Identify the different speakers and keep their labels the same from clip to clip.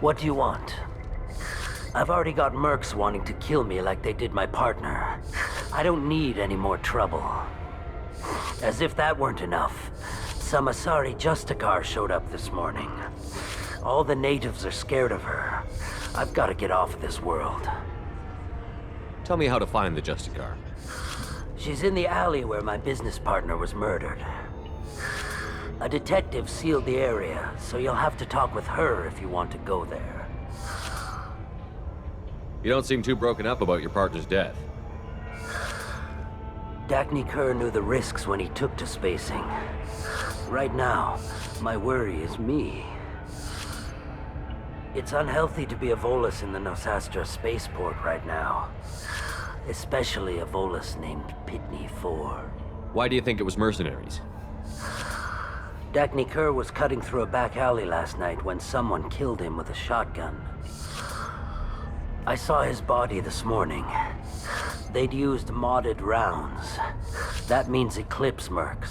Speaker 1: What do you want? I've already got mercs wanting to kill me like they did my partner. I don't need any more trouble. As if that weren't enough, some Asari Justicar showed up this morning. All the natives are scared of her. I've got to get off of this world.
Speaker 2: Tell me how to find the Justicar.
Speaker 1: She's in the alley where my business partner was murdered. A detective sealed the area, so you'll have to talk with her if you want to go there.
Speaker 2: You don't seem too broken up about your partner's death.
Speaker 1: Dagny Kerr knew the risks when he took to spacing. Right now, my worry is me. It's unhealthy to be a Volus in the Nosastra spaceport right now. Especially a Volus named Pitney 4.
Speaker 2: Why do you think it was mercenaries?
Speaker 1: Dagny Kerr was cutting through a back alley last night when someone killed him with a shotgun. I saw his body this morning. They'd used modded rounds. That means Eclipse mercs.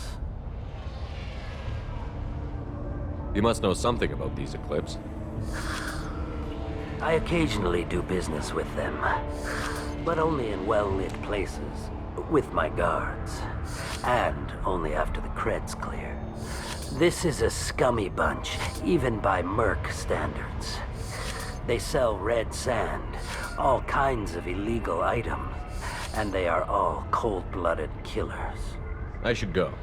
Speaker 2: You must know something about these Eclipse.
Speaker 1: I occasionally do business with them, but only in well-lit places, with my guards, and only after the cred's clear. This is a scummy bunch, even by merc standards. They sell red sand, all kinds of illegal items, and they are all cold-blooded killers.
Speaker 2: I should go.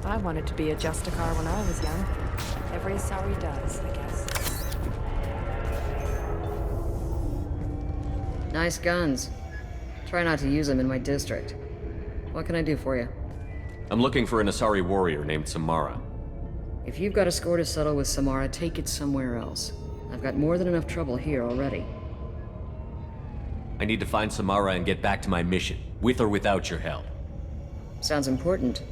Speaker 3: I wanted to be a Justicar when I was young. Every Asari does, I guess.
Speaker 4: Nice guns. Try not to use them in my district. What can I do for you?
Speaker 2: I'm looking for an Asari warrior named Samara.
Speaker 4: If you've got a score to settle with Samara, take it somewhere else. I've got more than enough trouble here already.
Speaker 2: I need to find Samara and get back to my mission, with or without your help.
Speaker 4: Sounds important.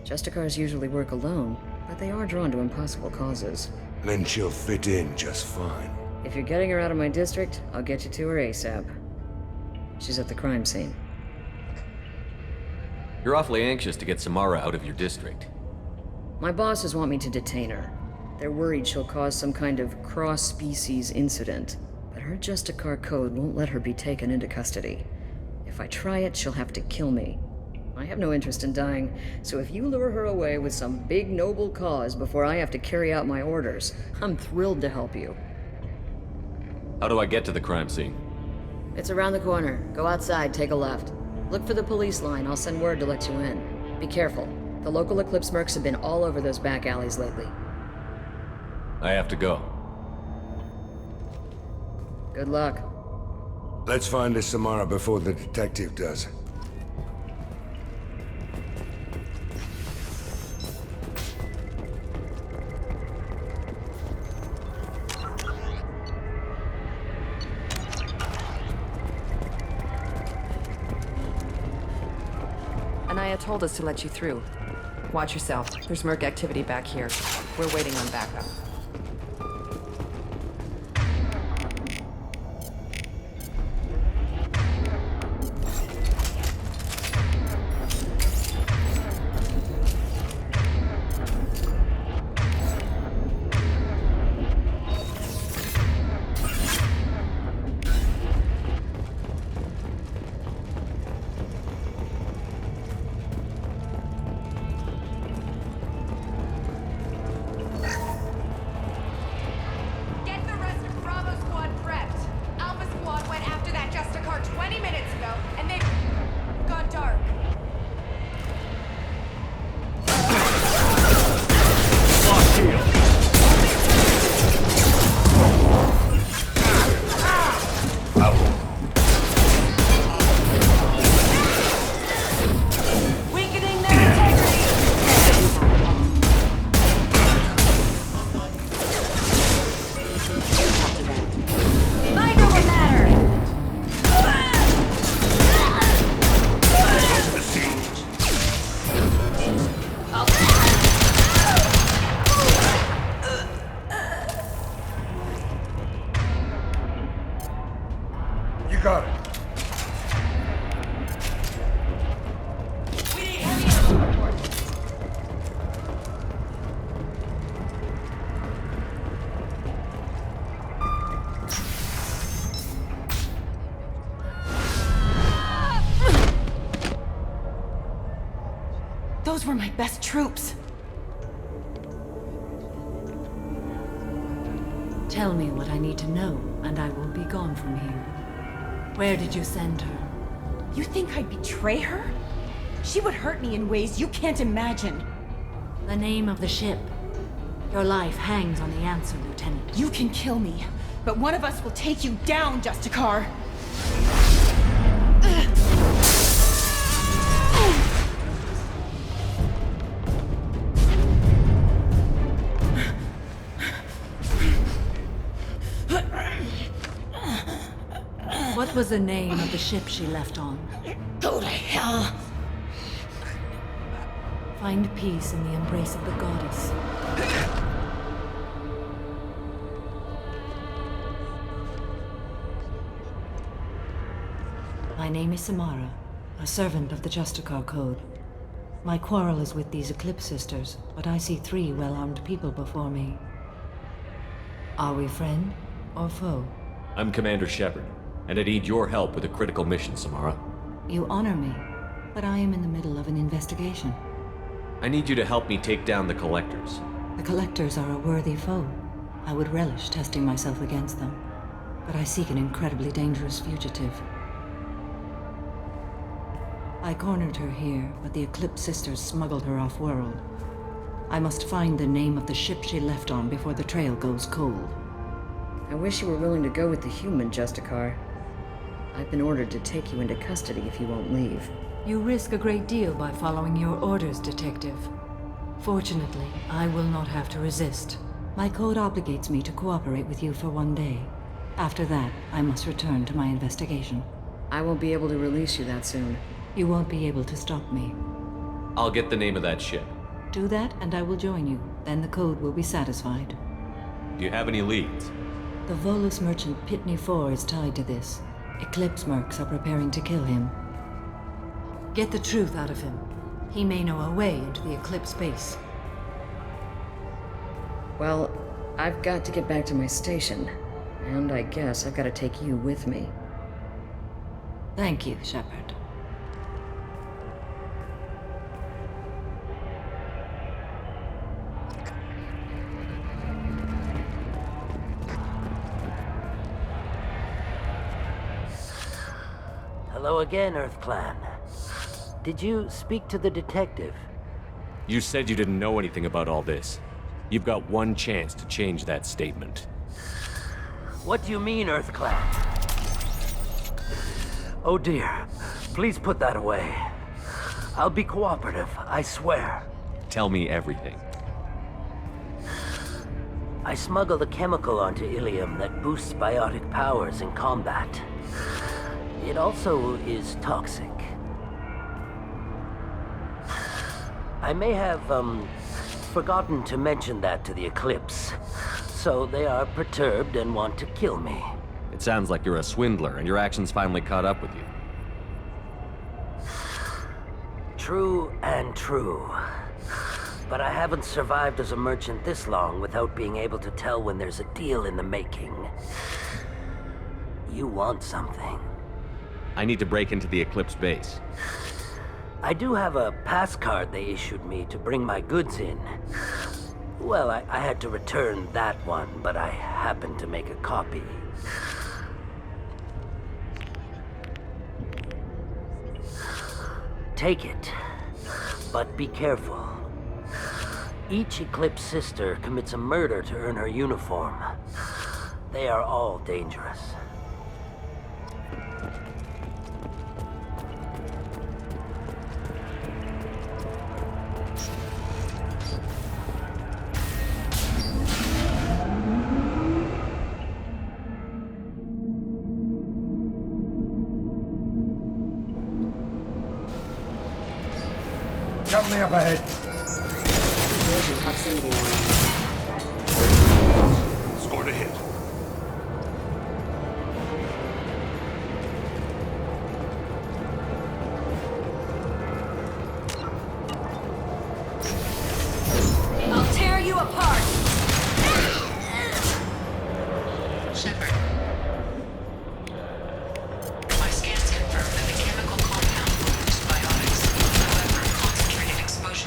Speaker 4: Justicars usually work alone, but they are drawn to impossible causes.
Speaker 5: Then she'll fit in just fine.
Speaker 4: If you're getting her out of my district, I'll get you to her ASAP. She's at the crime scene.
Speaker 2: You're awfully anxious to get Samara out of your district.
Speaker 4: My bosses want me to detain her. They're worried she'll cause some kind of cross-species incident, but her Justicar code won't let her be taken into custody. If I try it, she'll have to kill me. I have no interest in dying, so if you lure her away with some big noble cause before I have to carry out my orders, I'm thrilled to help you.
Speaker 2: How do I get to the crime scene?
Speaker 4: It's around the corner. Go outside, take a left. Look for the police line. I'll send word to let you in. Be careful. The local Eclipse mercs have been all over those back alleys lately.
Speaker 2: I have to go.
Speaker 4: Good luck.
Speaker 5: Let's find this Samara before the detective does.
Speaker 3: Anaya told us to let you through. Watch yourself. There's merc activity back here. We're waiting on backup.
Speaker 6: Those were my best troops.
Speaker 7: Tell me what I need to know, and I will be gone from here. Where did you send her?
Speaker 6: You think I'd betray her? She would hurt me in ways you can't imagine.
Speaker 7: The name of the ship. Your life hangs on the answer, Lieutenant.
Speaker 6: You can kill me, but one of us will take you down, Justicar.
Speaker 7: What was the name of the ship she left on?
Speaker 6: Go to hell.
Speaker 7: Find peace in the embrace of the goddess. My name is Samara, a servant of the Justicar Code. My quarrel is with these Eclipse Sisters, but I see 3 well-armed people before me. Are we friend or foe?
Speaker 2: I'm Commander Shepard, and I need your help with a critical mission, Samara.
Speaker 7: You honor me, but I am in the middle of an investigation.
Speaker 2: I need you to help me take down the Collectors.
Speaker 7: The Collectors are a worthy foe. I would relish testing myself against them, but I seek an incredibly dangerous fugitive. I cornered her here, but the Eclipse Sisters smuggled her off-world. I must find the name of the ship she left on before the trail goes cold.
Speaker 4: I wish you were willing to go with the human, Justicar. I've been ordered to take you into custody if you won't leave.
Speaker 7: You risk a great deal by following your orders, Detective. Fortunately, I will not have to resist. My code obligates me to cooperate with you for 1 day. After that, I must return to my investigation.
Speaker 4: I won't be able to release you that soon.
Speaker 7: You won't be able to stop me.
Speaker 2: I'll get the name of that ship.
Speaker 7: Do that, and I will join you. Then the code will be satisfied.
Speaker 2: Do you have any leads?
Speaker 7: The Volus merchant Pitney IV is tied to this. Eclipse mercs are preparing to kill him. Get the truth out of him. He may know a way into the Eclipse base.
Speaker 4: Well, I've got to get back to my station. And I guess I've got to take you with me.
Speaker 7: Thank you, Shepard.
Speaker 1: Hello again, Earth Clan. Did you speak to the detective?
Speaker 2: You said you didn't know anything about all this. You've got one chance to change that statement.
Speaker 1: What do you mean, Earth Clan? Oh dear. Please put that away. I'll be cooperative, I swear.
Speaker 2: Tell me everything.
Speaker 1: I smuggled a chemical onto Ilium that boosts biotic powers in combat. It also is toxic. I may have, forgotten to mention that to the Eclipse. So they are perturbed and want to kill me.
Speaker 2: It sounds like you're a swindler, and your actions finally caught up with you.
Speaker 1: True and true. But I haven't survived as a merchant this long without being able to tell when there's a deal in the making. You want something.
Speaker 2: I need to break into the Eclipse base.
Speaker 1: I do have a pass card they issued me to bring my goods in. Well, I had to return that one, but I happened to make a copy. Take it, but be careful. Each Eclipse sister commits a murder to earn her uniform. They are all dangerous.
Speaker 5: Company up ahead.
Speaker 8: Scored a hit.
Speaker 7: I'll tear you apart!
Speaker 9: Shepard. My scans confirm that the chemical compound will boost biotics. However, concentrated exposure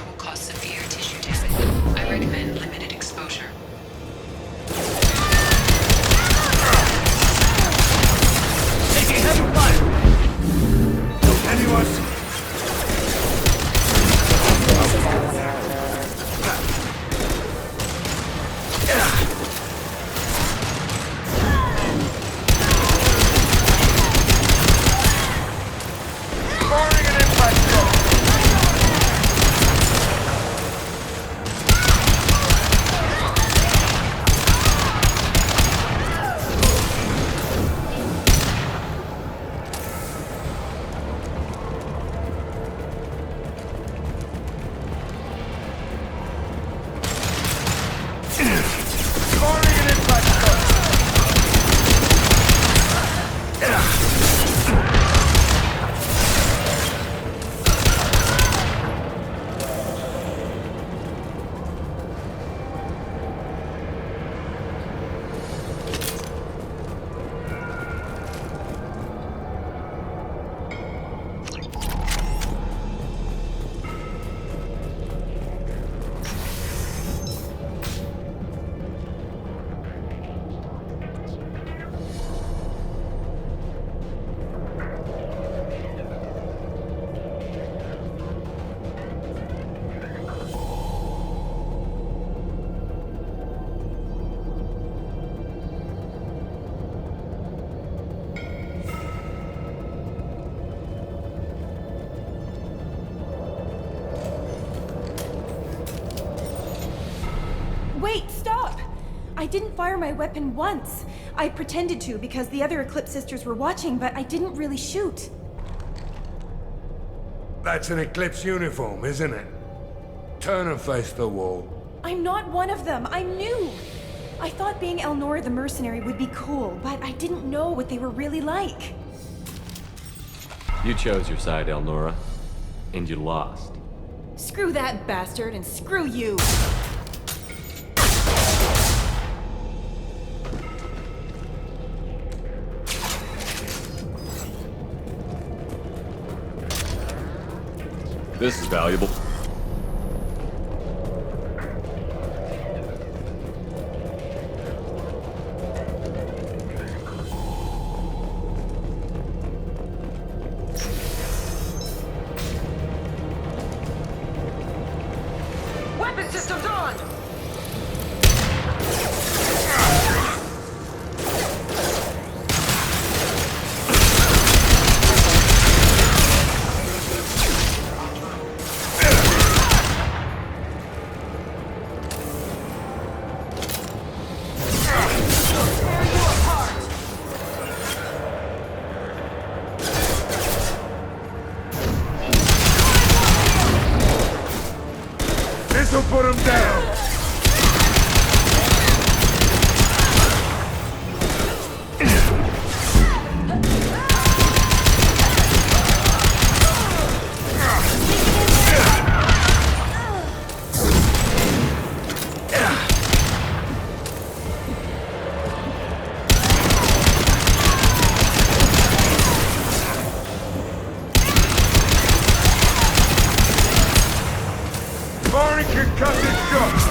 Speaker 6: I didn't fire my weapon once. I pretended to because the other Eclipse sisters were watching, but I didn't really shoot.
Speaker 5: That's an Eclipse uniform, isn't it? Turn and face the wall.
Speaker 6: I'm not one of them. I'm new. I thought being Elnora the mercenary would be cool, but I didn't know what they were really like.
Speaker 2: You chose your side, Elnora. And you lost.
Speaker 6: Screw that bastard and screw you!
Speaker 2: This is valuable.
Speaker 6: Weapon systems on!
Speaker 5: This'll put him down! Firing concussive shots!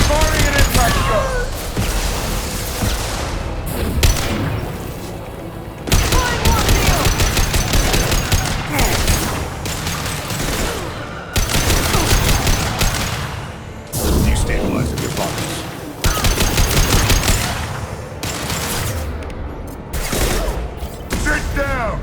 Speaker 5: Firing an impact shot!
Speaker 8: Destabilizing your bodies.
Speaker 5: Sit down!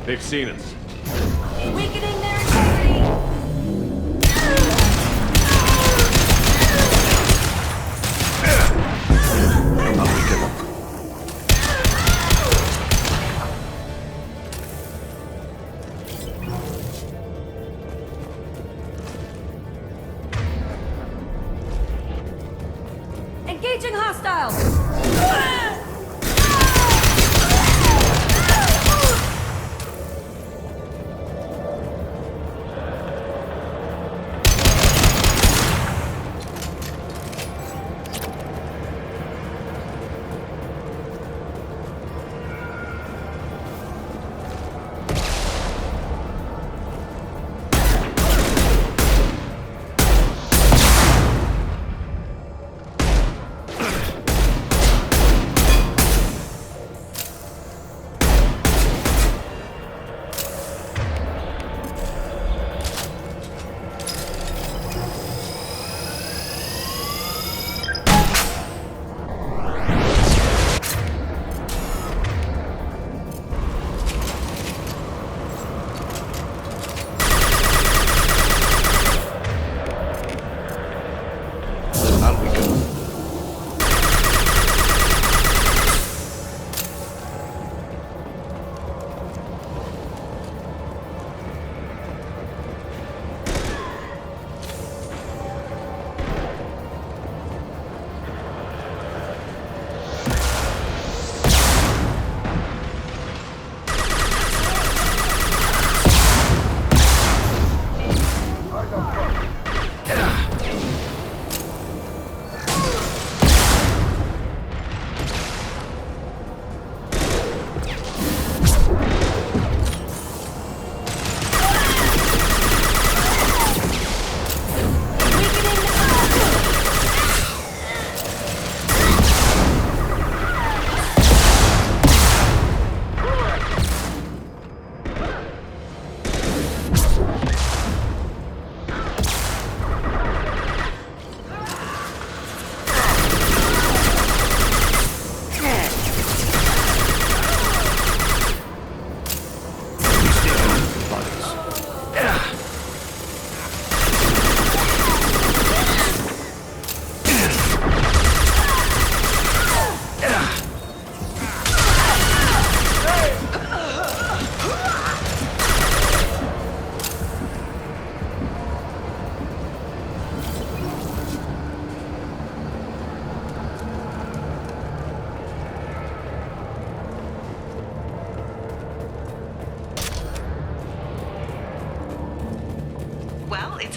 Speaker 2: They've seen us.
Speaker 6: Weakening their integrity!
Speaker 8: I'll weaken them.
Speaker 6: Engaging hostiles!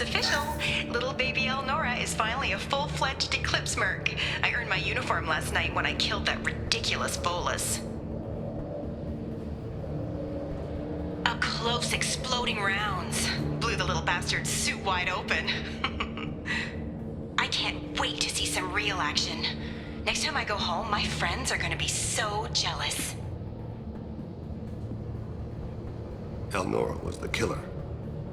Speaker 6: official. Little baby Elnora is finally a full-fledged Eclipse merc. I earned my uniform last night when I killed that ridiculous bolus. Up close, exploding rounds. Blew the little bastard's suit wide open. I can't wait to see some real action. Next time I go home, my friends are gonna be so jealous.
Speaker 8: Elnora was the killer.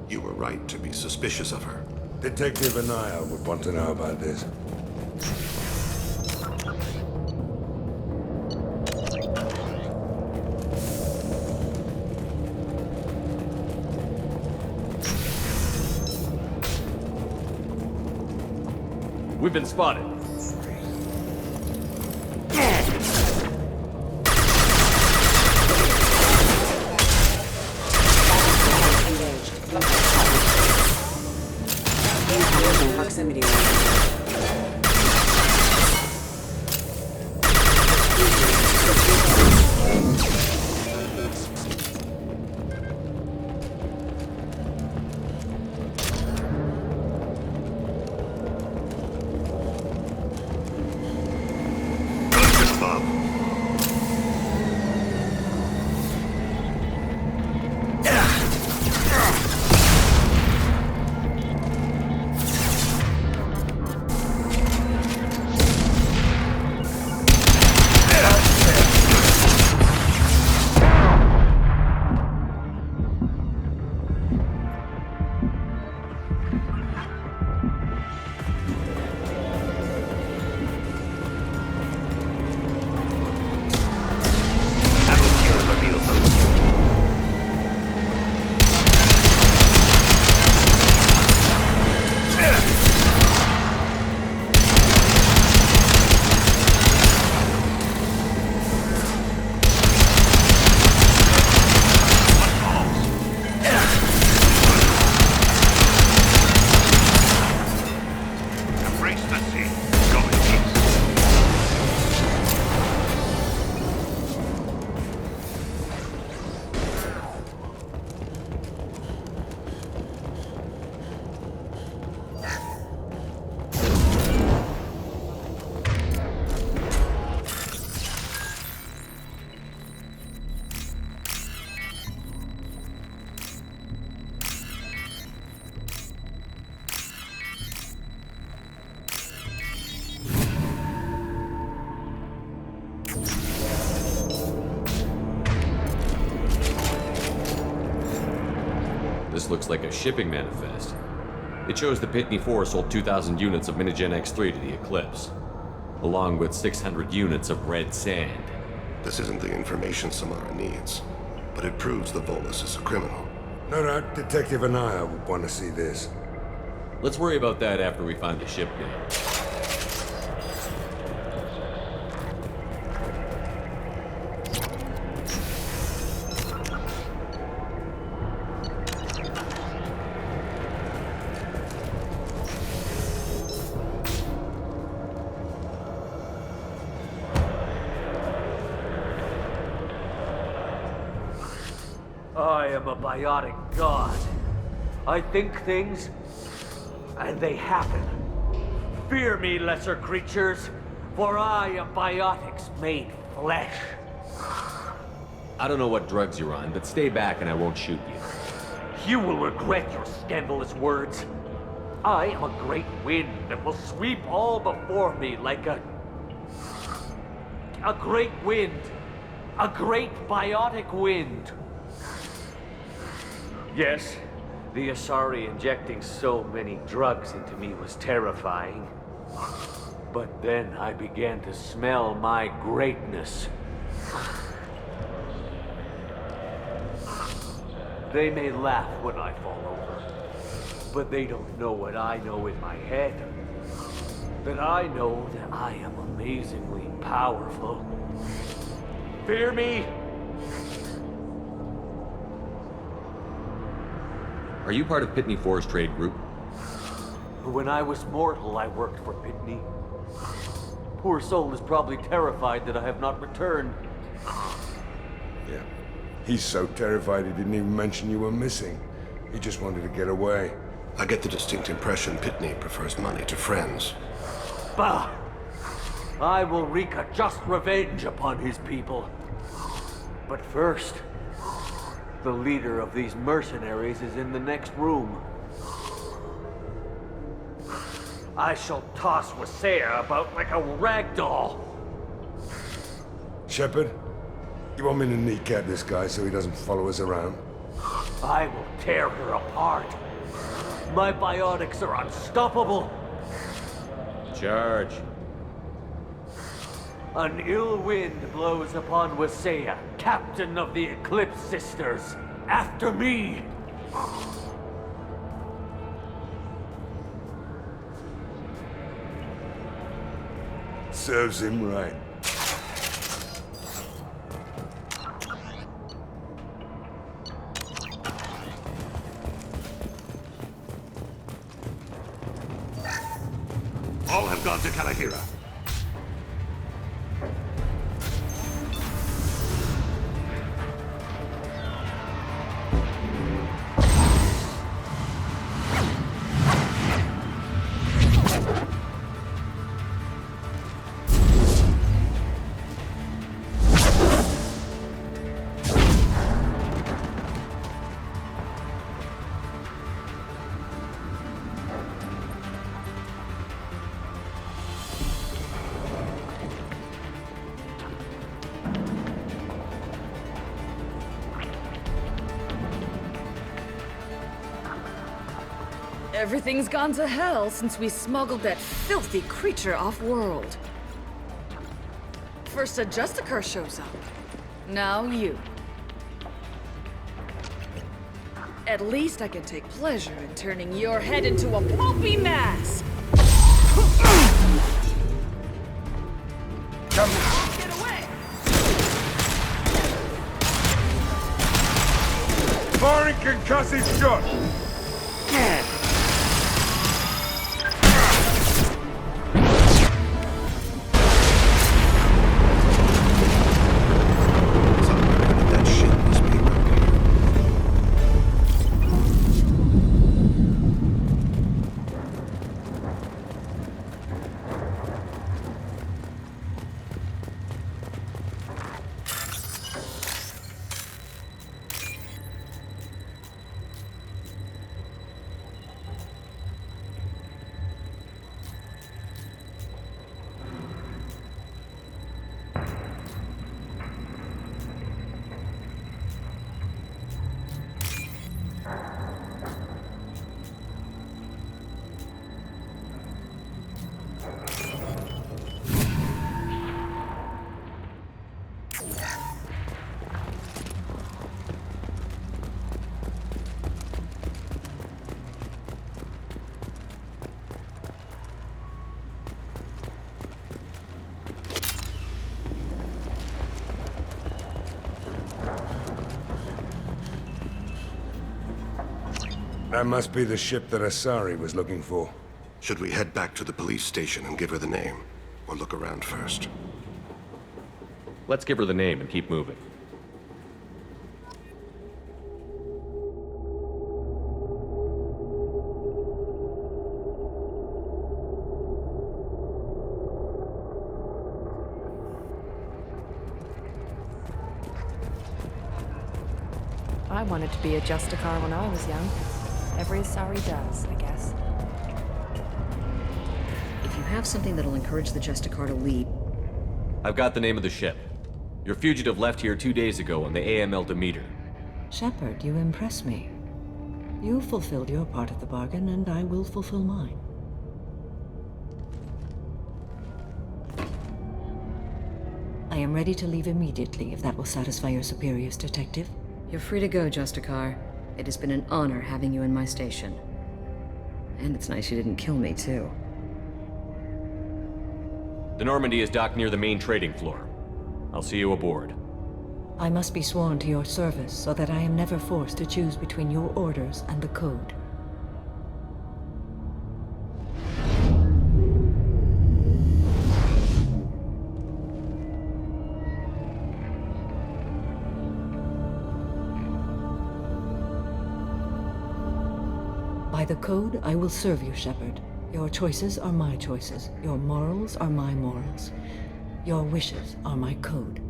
Speaker 8: You were right to be suspicious of her.
Speaker 5: Detective Anaya would want to know about this.
Speaker 2: We've been spotted.
Speaker 3: Proximity.
Speaker 8: Just Bob.
Speaker 2: This looks like a shipping manifest. It shows the Pitney 4 sold 2,000 units of Minigen X3 to the Eclipse, along with 600 units of red sand.
Speaker 8: This isn't the information Samara needs, but it proves the Volus is a criminal.
Speaker 5: No doubt Detective Anaya would want to see this.
Speaker 2: Let's worry about that after we find the ship name.
Speaker 1: I am a biotic god. I think things, and they happen. Fear me, lesser creatures, for I am biotics made flesh.
Speaker 2: I don't know what drugs you're on, but stay back and I won't shoot you.
Speaker 1: You will regret your scandalous words. I am a great wind that will sweep all before me like a great wind. A great biotic wind. Yes, the Asari injecting so many drugs into me was terrifying. But then I began to smell my greatness. They may laugh when I fall over, but they don't know what I know in my head. That I know that I am amazingly powerful. Fear me?
Speaker 2: Are you part of Pitney 4's trade group?
Speaker 1: When I was mortal, I worked for Pitney. Poor soul is probably terrified that I have not returned.
Speaker 5: Yeah. He's so terrified he didn't even mention you were missing. He just wanted to get away.
Speaker 8: I get the distinct impression Pitney prefers money to friends.
Speaker 10: Bah! I will wreak a just revenge upon his people. But first, the leader of these mercenaries is in the next room. I shall toss Wasea about like a rag doll.
Speaker 5: Shepard, you want me to kneecap this guy so he doesn't follow us around?
Speaker 10: I will tear her apart. My biotics are unstoppable.
Speaker 2: Charge.
Speaker 10: An ill wind blows upon Wasea, captain of the Eclipse Sisters. After me!
Speaker 5: Serves him right.
Speaker 8: All have gone to Kalahira.
Speaker 4: Everything's gone to hell since we smuggled that filthy creature off-world. First a Justicar shows up. Now you. At least I can take pleasure in turning your head into a pulpy mass!
Speaker 5: Come
Speaker 4: Get away!
Speaker 5: Firing concussive shot!
Speaker 8: That shit must be around here.
Speaker 5: That must be the ship that Asari was looking for.
Speaker 8: Should we head back to the police station and give her the name? Or look around first?
Speaker 2: Let's give her the name and keep moving.
Speaker 3: I wanted to be a Justicar when I was young. Every Asari does, I guess.
Speaker 4: If you have something that'll encourage the Justicar to lead,
Speaker 2: I've got the name of the ship. Your fugitive left here 2 days ago on the AML Demeter.
Speaker 7: Shepard, you impress me. You fulfilled your part of the bargain, and I will fulfill mine. I am ready to leave immediately, if that will satisfy your superiors, Detective.
Speaker 4: you're free to go, Justicar. It has been an honor having you in my station. And it's nice you didn't kill me, too.
Speaker 2: The Normandy is docked near the main trading floor. I'll see you aboard.
Speaker 7: I must be sworn to your service so that I am never forced to choose between your orders and the Code. By the Code, I will serve you, Shepard. Your choices are my choices. Your morals are my morals. Your wishes are my code.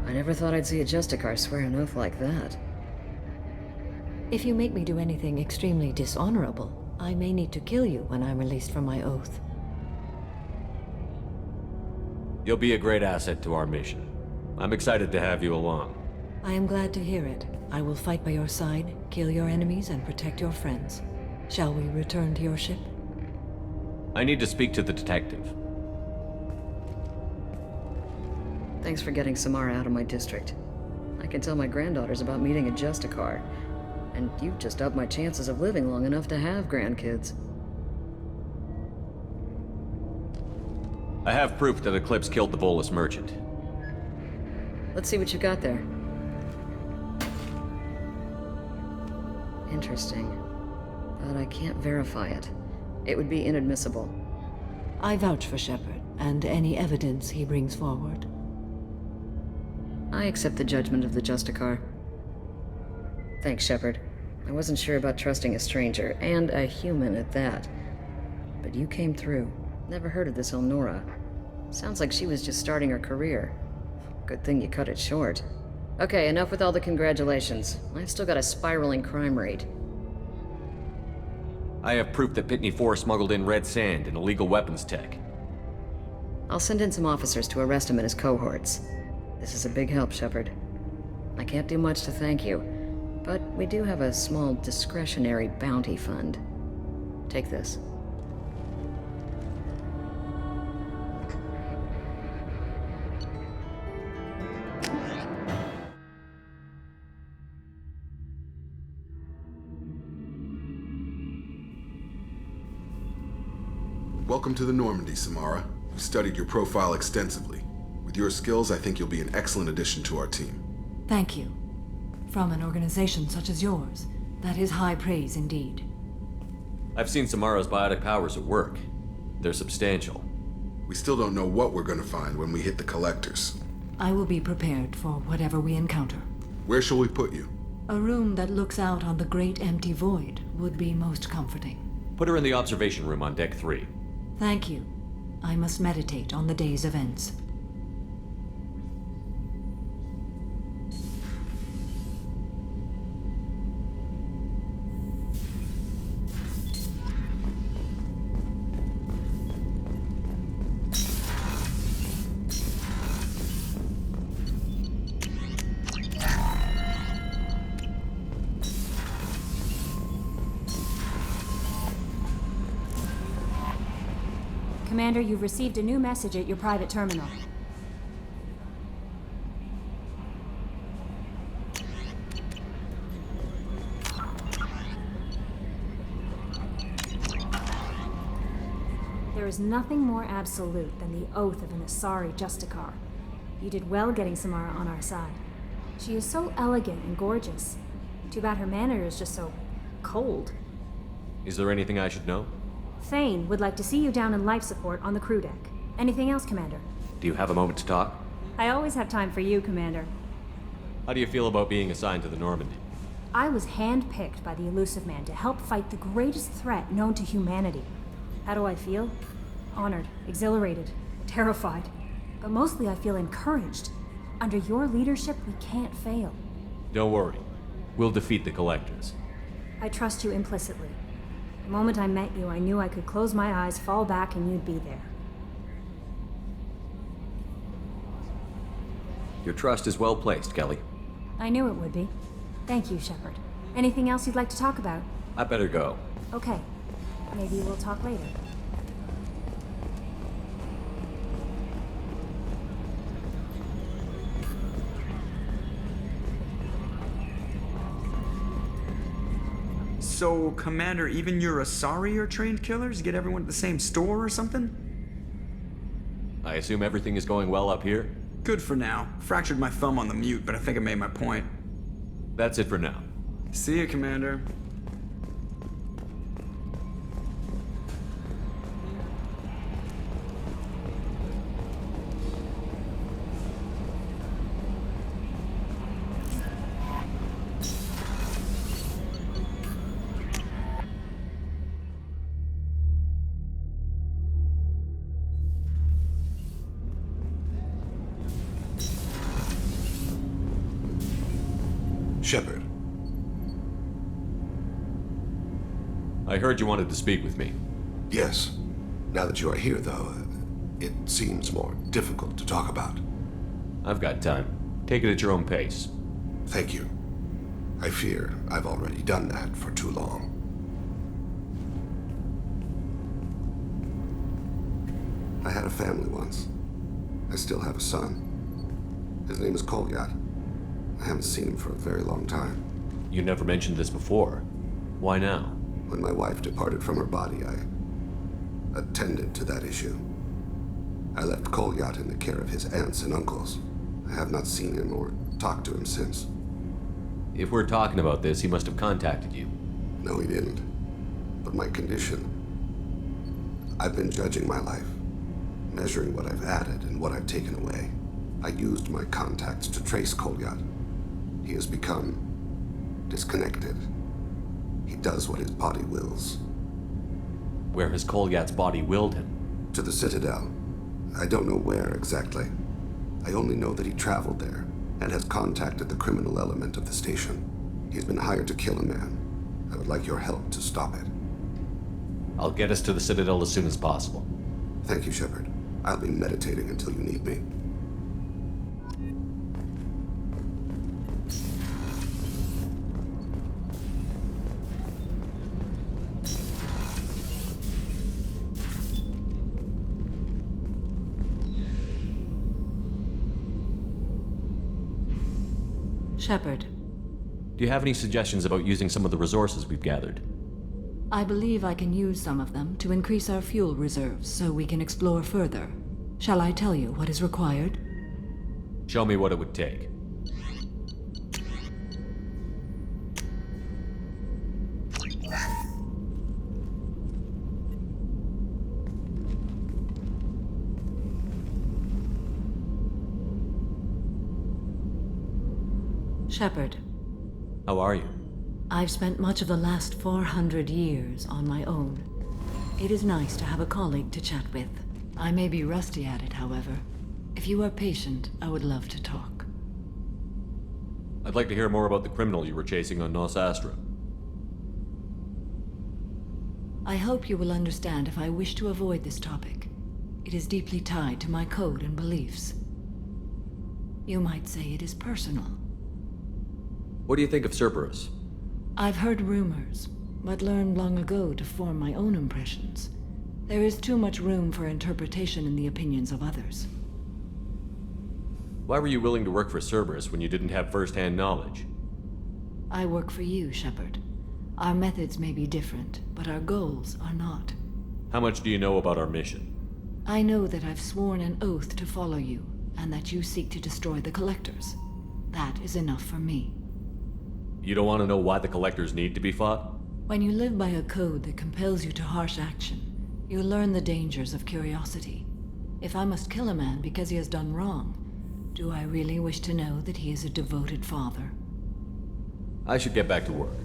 Speaker 4: I never thought I'd see a Justicar swear an oath like that.
Speaker 7: If you make me do anything extremely dishonorable, I may need to kill you when I'm released from my oath.
Speaker 2: You'll be a great asset to our mission. I'm excited to have you along.
Speaker 7: I am glad to hear it. I will fight by your side, kill your enemies, and protect your friends. Shall we return to your ship?
Speaker 2: I need to speak to the detective.
Speaker 4: Thanks for getting Samara out of my district. I can tell my granddaughters about meeting a Justicar, and you've just upped my chances of living long enough to have grandkids.
Speaker 2: I have proof that Eclipse killed the Volus merchant.
Speaker 4: Let's see what you got there. Interesting. But I can't verify it. It would be inadmissible.
Speaker 7: I vouch for Shepard, and any evidence he brings forward.
Speaker 4: I accept the judgment of the Justicar. Thanks, Shepard. I wasn't sure about trusting a stranger, and a human at that. But you came through. Never heard of this Elnora. Sounds like she was just starting her career. Good thing you cut it short. Okay, enough with all the congratulations. I've still got a spiraling crime rate.
Speaker 2: I have proof that Pitney 4 smuggled in red sand and illegal weapons tech.
Speaker 4: I'll send in some officers to arrest him and his cohorts. This is a big help, Shepard. I can't do much to thank you, but we do have a small discretionary bounty fund. Take this.
Speaker 11: Welcome to the Normandy, Samara. We've studied your profile extensively. With your skills, I think you'll be an excellent addition to our team.
Speaker 7: Thank you. From an organization such as yours, that is high praise indeed.
Speaker 2: I've seen Samara's biotic powers at work. They're substantial.
Speaker 11: We still don't know what we're going to find when we hit the collectors.
Speaker 7: I will be prepared for whatever we encounter.
Speaker 11: Where shall we put you?
Speaker 7: A room that looks out on the great empty void would be most comforting.
Speaker 2: Put her in the observation room on Deck 3.
Speaker 7: Thank you. I must meditate on the day's events.
Speaker 12: Commander, you've received a new message at your private terminal. There is nothing more absolute than the oath of an Asari Justicar. You did well getting Samara on our side. She is so elegant and gorgeous. Too bad her manner is just so cold.
Speaker 2: Is there anything I should know?
Speaker 12: Thane would like to see you down in life support on the crew deck. Anything else, Commander?
Speaker 2: Do you have a moment to talk?
Speaker 12: I always have time for you, Commander.
Speaker 2: How do you feel about being assigned to the Normandy?
Speaker 12: I was handpicked by the Illusive Man to help fight the greatest threat known to humanity. How do I feel? Honored, exhilarated, terrified. But mostly I feel encouraged. Under your leadership, we can't fail.
Speaker 2: Don't worry. We'll defeat the Collectors.
Speaker 12: I trust you implicitly. The moment I met you, I knew I could close my eyes, fall back, and you'd be there.
Speaker 2: Your trust is well placed, Kelly.
Speaker 12: I knew it would be. Thank you, Shepard. Anything else you'd like to talk about?
Speaker 2: I better go.
Speaker 12: Okay. Maybe we'll talk later.
Speaker 13: So, Commander, even your Asari are trained killers? Get everyone at the same store or something?
Speaker 2: I assume everything is going well up here?
Speaker 13: Good for now. Fractured my thumb on the mute, but I think I made my point.
Speaker 2: That's it for now.
Speaker 13: See you, Commander.
Speaker 2: I heard you wanted to speak with me.
Speaker 8: Yes. Now that you are here, though, it seems more difficult to talk about.
Speaker 2: I've got time. Take it at your own pace.
Speaker 8: Thank you. I fear I've already done that for too long. I had a family once. I still have a son. His name is Kolyat. I haven't seen him for a very long time.
Speaker 2: You never mentioned this before. Why now?
Speaker 8: When my wife departed from her body, I attended to that issue. I left Kolyat in the care of his aunts and uncles. I have not seen him or talked to him since.
Speaker 2: If we're talking about this, he must have contacted you.
Speaker 8: No, he didn't. But my condition... I've been judging my life, measuring what I've added and what I've taken away. I used my contacts to trace Kolyat. He has become disconnected. He does what his body wills.
Speaker 2: Where has Kolyat's body willed him?
Speaker 8: To the Citadel. I don't know where exactly. I only know that he traveled there and has contacted the criminal element of the station. He's been hired to kill a man. I would like your help to stop it.
Speaker 2: I'll get us to the Citadel as soon as possible.
Speaker 8: Thank you, Shepard. I'll be meditating until you need me.
Speaker 7: Shepard,
Speaker 2: Do you have any suggestions about using some of the resources we've gathered?
Speaker 7: I believe I can use some of them to increase our fuel reserves so we can explore further. Shall I tell you what is required?
Speaker 2: Show me what it would take.
Speaker 7: Shepard,
Speaker 2: How are you?
Speaker 7: I've spent much of the last 400 years on my own. It is nice to have a colleague to chat with. I may be rusty at it, however. If you are patient, I would love to talk.
Speaker 2: I'd like to hear more about the criminal you were chasing on Nos Astra.
Speaker 7: I hope you will understand if I wish to avoid this topic. It is deeply tied to my code and beliefs. You might say it is personal.
Speaker 2: What do you think of Cerberus?
Speaker 7: I've heard rumors, but learned long ago to form my own impressions. There is too much room for interpretation in the opinions of others.
Speaker 2: Why were you willing to work for Cerberus when you didn't have first-hand knowledge?
Speaker 7: I work for you, Shepard. Our methods may be different, but our goals are not.
Speaker 2: How much do you know about our mission?
Speaker 7: I know that I've sworn an oath to follow you, and that you seek to destroy the Collectors. That is enough for me.
Speaker 2: You don't want to know why the Collectors need to be fought?
Speaker 7: When you live by a code that compels you to harsh action, you learn the dangers of curiosity. If I must kill a man because he has done wrong, do I really wish to know that he is a devoted father?
Speaker 2: I should get back to work.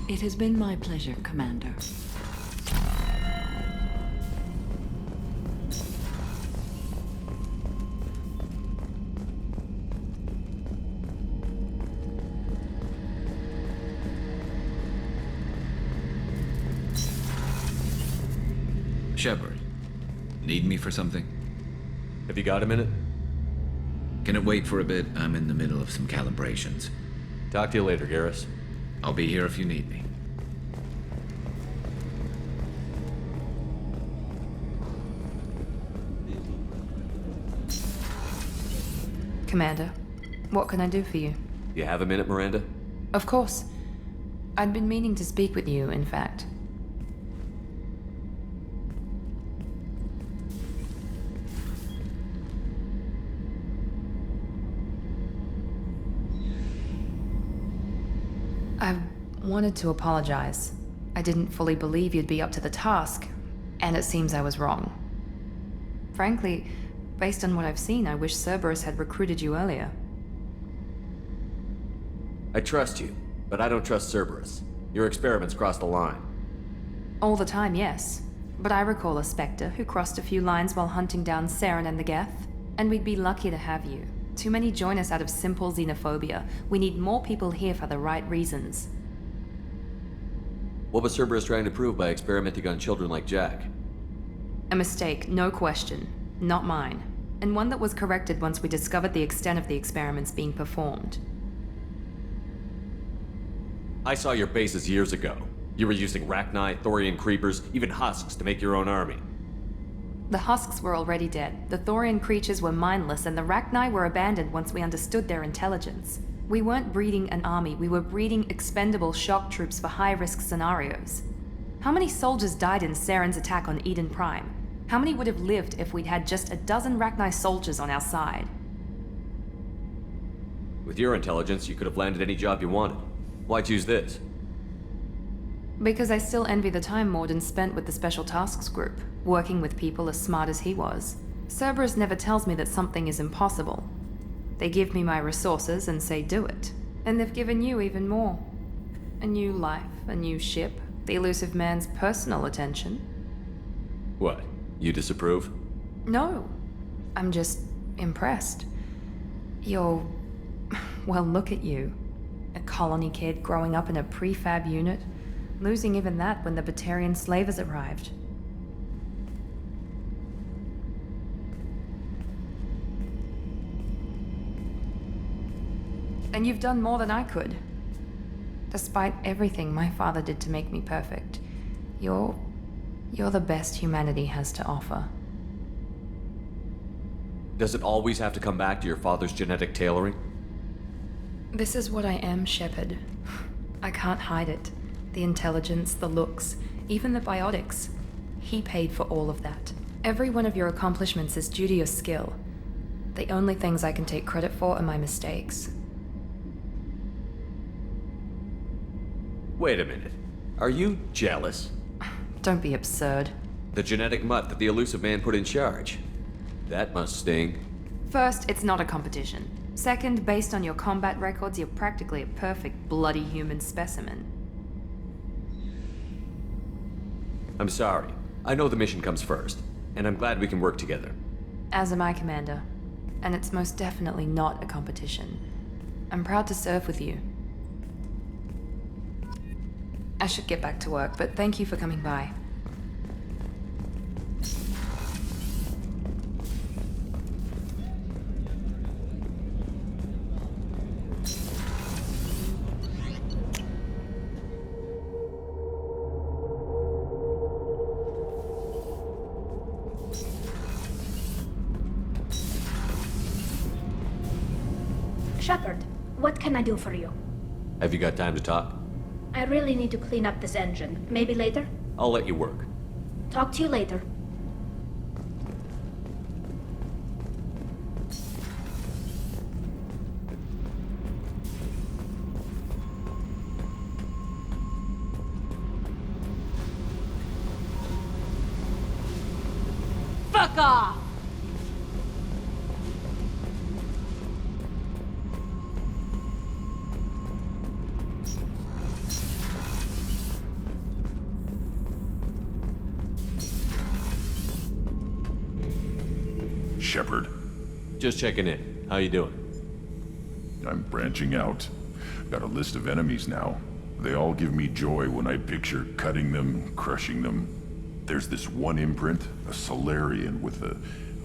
Speaker 7: It has been my pleasure, Commander.
Speaker 14: Shepard, need me for something?
Speaker 2: Have you got a minute?
Speaker 14: Can it wait for a bit? I'm in the middle of some calibrations.
Speaker 2: Talk to you later, Garrus.
Speaker 14: I'll be here if you need me.
Speaker 3: Commander, what can I do for you?
Speaker 2: You have a minute, Miranda?
Speaker 3: Of course. I'd been meaning to speak with you, in fact. I wanted to apologize. I didn't fully believe you'd be up to the task, and it seems I was wrong. Frankly, based on what I've seen, I wish Cerberus had recruited you earlier.
Speaker 2: I trust you, but I don't trust Cerberus. Your experiments crossed the line.
Speaker 3: All the time, yes. But I recall a Spectre who crossed a few lines while hunting down Saren and the Geth, and we'd be lucky to have you. Too many join us out of simple xenophobia. We need more people here for the right reasons.
Speaker 2: What was Cerberus trying to prove by experimenting on children like Jack?
Speaker 3: A mistake, no question. Not mine. And one that was corrected once we discovered the extent of the experiments being performed.
Speaker 2: I saw your bases years ago. You were using Rachni, Thorian creepers, even husks to make your own army.
Speaker 3: The husks were already dead, the Thorian creatures were mindless, and the Rachni were abandoned once we understood their intelligence. We weren't breeding an army, we were breeding expendable shock troops for high-risk scenarios. How many soldiers died in Saren's attack on Eden Prime? How many would have lived if we'd had just a dozen Rachni soldiers on our side?
Speaker 2: With your intelligence, you could have landed any job you wanted. Why choose this?
Speaker 3: Because I still envy the time Morden spent with the Special Tasks Group, working with people as smart as he was. Cerberus never tells me that something is impossible. They give me my resources and say do it. And they've given you even more. A new life, a new ship, the elusive man's personal attention.
Speaker 2: What? You disapprove?
Speaker 3: No. I'm just impressed. You're... well, look at you. A colony kid growing up in a prefab unit, losing even that when the Batarian slavers arrived. And you've done more than I could. Despite everything my father did to make me perfect, you're the best humanity has to offer.
Speaker 2: Does it always have to come back to your father's genetic tailoring?
Speaker 3: This is what I am, Shepard. I can't hide it. The intelligence, the looks, even the biotics. He paid for all of that. Every one of your accomplishments is due to your skill. The only things I can take credit for are my mistakes.
Speaker 2: Wait a minute. Are you jealous?
Speaker 3: Don't be absurd.
Speaker 2: The genetic mutt that the elusive man put in charge. That must sting.
Speaker 3: First, it's not a competition. Second, based on your combat records, you're practically a perfect bloody human specimen.
Speaker 2: I'm sorry. I know the mission comes first, and I'm glad we can work together.
Speaker 3: As am I, Commander. And it's most definitely not a competition. I'm proud to serve with you. I should get back to work, but thank you for coming by.
Speaker 15: Shepard, what can I do for you?
Speaker 2: Have you got time to talk?
Speaker 15: I really need to clean up this engine. Maybe later?
Speaker 2: I'll let you work.
Speaker 15: Talk to you later.
Speaker 12: Fuck off!
Speaker 16: Shepard.
Speaker 2: Just checking in. How you doing?
Speaker 16: I'm branching out. Got a list of enemies now. They all give me joy when I picture cutting them, crushing them. There's this one imprint, a Solarian with the...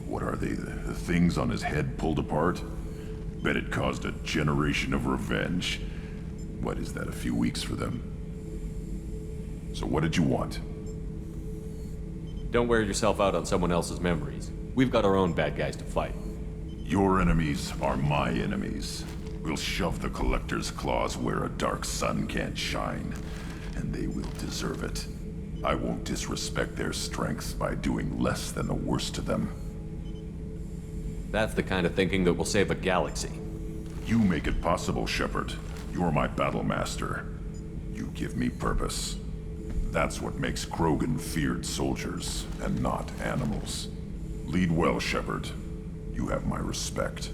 Speaker 16: what are they? The things on his head pulled apart? Bet it caused a generation of revenge. What is that, a few weeks for them? So what did you want?
Speaker 2: Don't wear yourself out on someone else's memories. We've got our own bad guys to fight.
Speaker 16: Your enemies are my enemies. We'll shove the Collector's claws where a dark sun can't shine, and they will deserve it. I won't disrespect their strengths by doing less than the worst to them.
Speaker 2: That's the kind of thinking that will save a galaxy.
Speaker 16: You make it possible, Shepard. You're my battle master. You give me purpose. That's what makes Krogan feared soldiers, and not animals. Lead well, Shepard. You have my respect.